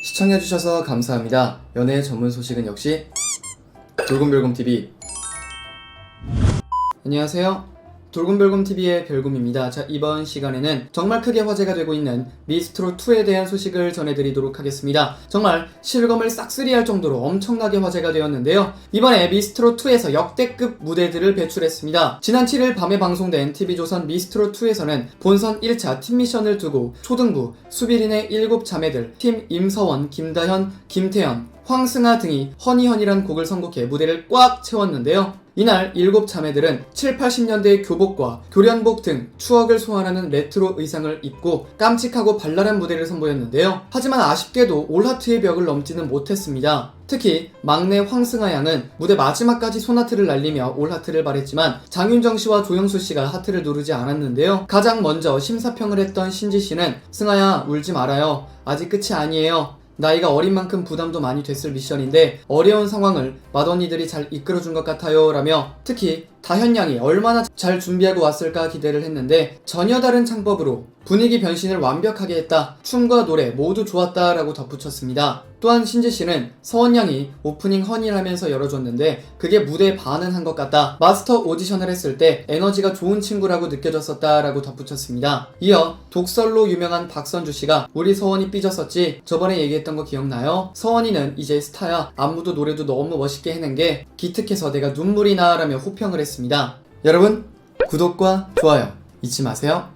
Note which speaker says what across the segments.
Speaker 1: 시청해주셔서 감사합니다. 연애 전문 소식은 역시 돌곰별곰TV. 안녕하세요. 돌곰별곰TV의 별곰입니다. 자, 이번 시간에는 정말 크게 화제가 되고 있는 미스트롯2에 대한 소식을 전해드리도록 하겠습니다. 정말 실검을 싹쓸이할 정도로 엄청나게 화제가 되었는데요. 이번에 미스트롯2에서 역대급 무대들을 배출했습니다. 지난 7일 밤에 방송된 TV조선 미스트롯2에서는 본선 1차 팀 미션을 두고 초등부, 수비린의 7자매들, 팀 임서원, 김다현, 김태연, 황승아 등이 허니허니란 곡을 선곡해 무대를 꽉 채웠는데요. 이날 7자매들은 7, 80년대의 교복과 교련복 등 추억을 소환하는 레트로 의상을 입고 깜찍하고 발랄한 무대를 선보였는데요. 하지만 아쉽게도 올하트의 벽을 넘지는 못했습니다. 특히 막내 황승아 양은 무대 마지막까지 손하트를 날리며 올하트를 발했지만 장윤정 씨와 조영수 씨가 하트를 누르지 않았는데요. 가장 먼저 심사평을 했던 신지 씨는 승아야 울지 말아요. 아직 끝이 아니에요. 나이가 어린 만큼 부담도 많이 됐을 미션인데 어려운 상황을 맏언니들이 잘 이끌어준 것 같아요 라며 특히 다현 양이 얼마나 잘 준비하고 왔을까 기대를 했는데 전혀 다른 창법으로 분위기 변신을 완벽하게 했다. 춤과 노래 모두 좋았다 라고 덧붙였습니다. 또한 신지씨는 서원 양이 오프닝 허니를 하면서 열어줬는데 그게 무대에 반응한 것 같다. 마스터 오디션을 했을 때 에너지가 좋은 친구라고 느껴졌었다 라고 덧붙였습니다. 이어 독설로 유명한 박선주씨가 우리 서원이 삐졌었지 저번에 얘기했던 거 기억나요? 서원이는 이제 스타야. 안무도 노래도 너무 멋있게 해낸 게 기특해서 내가 눈물이 나 라며 호평을 했습니다. 여러분 구독과 좋아요 잊지 마세요.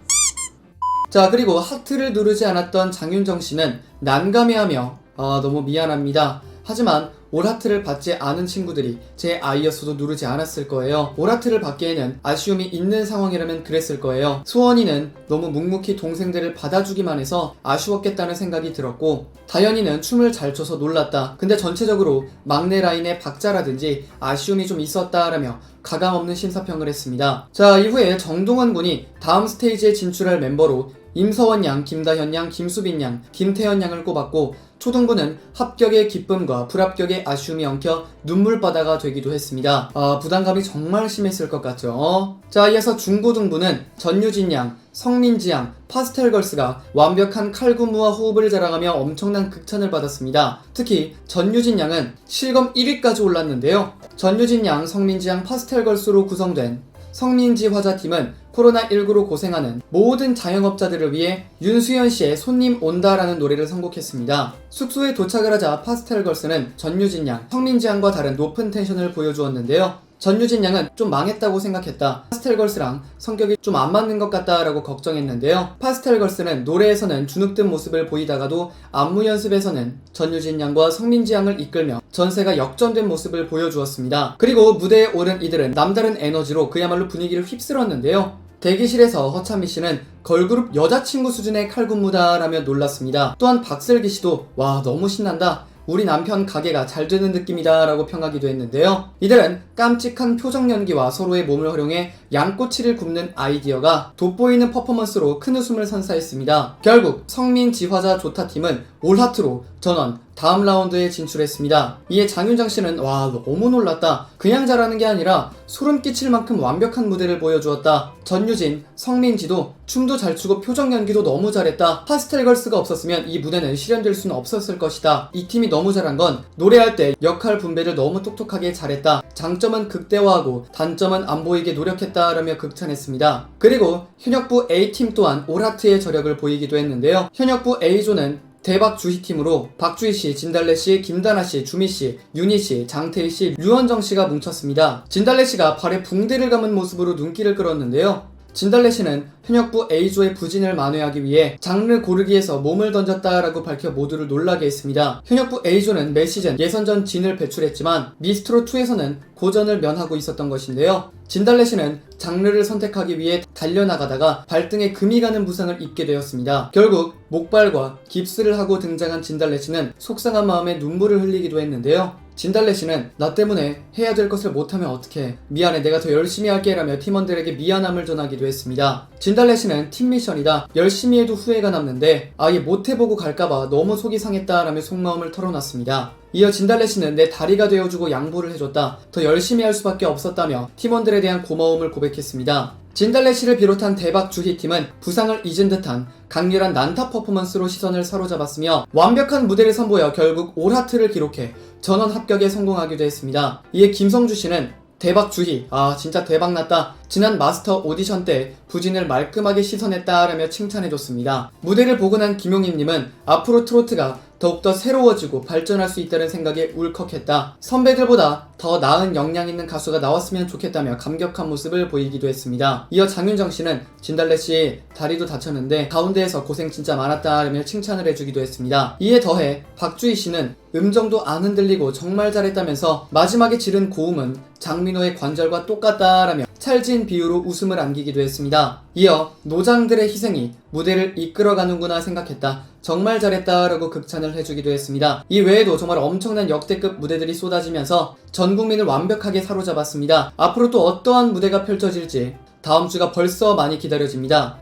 Speaker 1: 자, 그리고 하트를 누르지 않았던 장윤정씨는 난감해하며 너무 미안합니다. 하지만 올하트를 받지 않은 친구들이 제 아이였어도 누르지 않았을 거예요. 올하트를 받기에는 아쉬움이 있는 상황이라면 그랬을 거예요. 수원이는 너무 묵묵히 동생들을 받아주기만 해서 아쉬웠겠다는 생각이 들었고 다현이는 춤을 잘 춰서 놀랐다. 근데 전체적으로 막내 라인의 박자라든지 아쉬움이 좀 있었다라며 가감없는 심사평을 했습니다. 자, 이후에 정동원 군이 다음 스테이지에 진출할 멤버로 임서원 양, 김다현 양, 김수빈 양, 김태현 양을 꼽았고 초등부는 합격의 기쁨과 불합격의 아쉬움이 엉켜 눈물바다가 되기도 했습니다. 부담감이 정말 심했을 것 같죠? 자, 이어서 중고등부는 전유진 양, 성민지 양, 파스텔걸스가 완벽한 칼군무와 호흡을 자랑하며 엄청난 극찬을 받았습니다. 특히 전유진 양은 실검 1위까지 올랐는데요. 전유진 양, 성민지 양, 파스텔걸스로 구성된 성민지 화자팀은 코로나19로 고생하는 모든 자영업자들을 위해 윤수연 씨의 손님 온다라는 노래를 선곡했습니다. 숙소에 도착을 하자 파스텔걸스는 전유진 양, 성민지 양과 다른 높은 텐션을 보여주었는데요. 전유진 양은 좀 망했다고 생각했다. 파스텔걸스랑 성격이 좀 안 맞는 것 같다 라고 걱정했는데요. 파스텔걸스는 노래에서는 주눅든 모습을 보이다가도 안무 연습에서는 전유진 양과 성민지 양을 이끌며 전세가 역전된 모습을 보여주었습니다. 그리고 무대에 오른 이들은 남다른 에너지로 그야말로 분위기를 휩쓸었는데요. 대기실에서 허찬미 씨는 걸그룹 여자친구 수준의 칼군무다 라며 놀랐습니다. 또한 박슬기 씨도 와 너무 신난다. 우리 남편 가게가 잘 되는 느낌이다 라고 평하기도 했는데요. 이들은 깜찍한 표정 연기와 서로의 몸을 활용해 양꼬치를 굽는 아이디어가 돋보이는 퍼포먼스로 큰 웃음을 선사했습니다. 결국 성민지화자 조타팀은 올하트로 전원 다음 라운드에 진출했습니다. 이에 장윤정 씨는 와 너무 놀랐다. 그냥 잘하는 게 아니라 소름 끼칠 만큼 완벽한 무대를 보여주었다. 전유진, 성민지도 춤도 잘 추고 표정 연기도 너무 잘했다. 파스텔걸스가 없었으면 이 무대는 실현될 수는 없었을 것이다. 이 팀이 너무 잘한 건 노래할 때 역할 분배를 너무 똑똑하게 잘했다. 장점은 극대화하고 단점은 안 보이게 노력했다 라며 극찬했습니다. 그리고 현역부 A팀 또한 올하트의 저력을 보이기도 했는데요. 현역부 A조는 대박 주희팀으로 박주희씨, 진달래씨, 김다나씨, 주미씨, 윤희씨, 장태희씨, 류원정씨가 뭉쳤습니다. 진달래씨가 발에 붕대를 감은 모습으로 눈길을 끌었는데요. 진달래씨는 현역부 A조의 부진을 만회하기 위해 장르 고르기에서 몸을 던졌다라고 밝혀 모두를 놀라게 했습니다. 현역부 A조는 매 시즌 예선전 진을 배출했지만 미스트롯2에서는 고전을 면하고 있었던 것인데요. 진달래씨는 장르를 선택하기 위해 달려나가다가 발등에 금이 가는 부상을 입게 되었습니다. 결국 목발과 깁스를 하고 등장한 진달래씨는 속상한 마음에 눈물을 흘리기도 했는데요. 진달래씨는 나 때문에 해야 될 것을 못하면 어떡해. 미안해 내가 더 열심히 할게 라며 팀원들에게 미안함을 전하기도 했습니다. 진달래씨는 팀 미션이다. 열심히 해도 후회가 남는데 아예 못해보고 갈까봐 너무 속이 상했다 라며 속마음을 털어놨습니다. 이어 진달래씨는 내 다리가 되어주고 양보를 해줬다. 더 열심히 할 수밖에 없었다며 팀원들에 대한 고마움을 고백했습니다. 진달래 씨를 비롯한 대박 주희팀은 부상을 잊은 듯한 강렬한 난타 퍼포먼스로 시선을 사로잡았으며 완벽한 무대를 선보여 결국 올하트를 기록해 전원 합격에 성공하기도 했습니다. 이에 김성주 씨는 대박 주희, 진짜 대박났다. 지난 마스터 오디션 때 부진을 말끔하게 씻어냈다라며 칭찬해줬습니다. 무대를 보고 난 김용임님은 앞으로 트로트가 더욱더 새로워지고 발전할 수 있다는 생각에 울컥했다. 선배들보다 더 나은 역량 있는 가수가 나왔으면 좋겠다며 감격한 모습을 보이기도 했습니다. 이어 장윤정 씨는 진달래 씨 다리도 다쳤는데 가운데에서 고생 진짜 많았다라며 칭찬을 해주기도 했습니다. 이에 더해 박주희 씨는 음정도 안 흔들리고 정말 잘했다면서 마지막에 지른 고음은 장민호의 관절과 똑같다라며 찰진 비유로 웃음을 안기기도 했습니다. 이어 노장들의 희생이 무대를 이끌어가는구나 생각했다. 정말 잘했다라고 극찬을 해주기도 했습니다. 이 외에도 정말 엄청난 역대급 무대들이 쏟아지면서 전 국민을 완벽하게 사로잡았습니다. 앞으로 또 어떠한 무대가 펼쳐질지 다음 주가 벌써 많이 기다려집니다.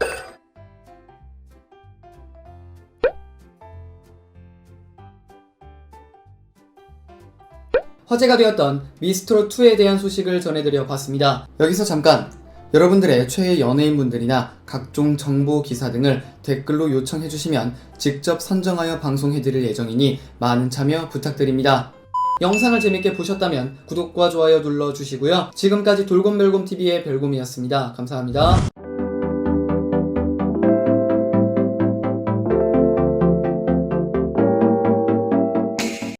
Speaker 1: 화제가 되었던 미스트롯2에 대한 소식을 전해드려 봤습니다. 여기서 잠깐 여러분들의 최애 연예인분들이나 각종 정보 기사 등을 댓글로 요청해주시면 직접 선정하여 방송해드릴 예정이니 많은 참여 부탁드립니다. 영상을 재밌게 보셨다면 구독과 좋아요 눌러주시고요. 지금까지 돌곰별곰TV의 별곰이었습니다. 감사합니다.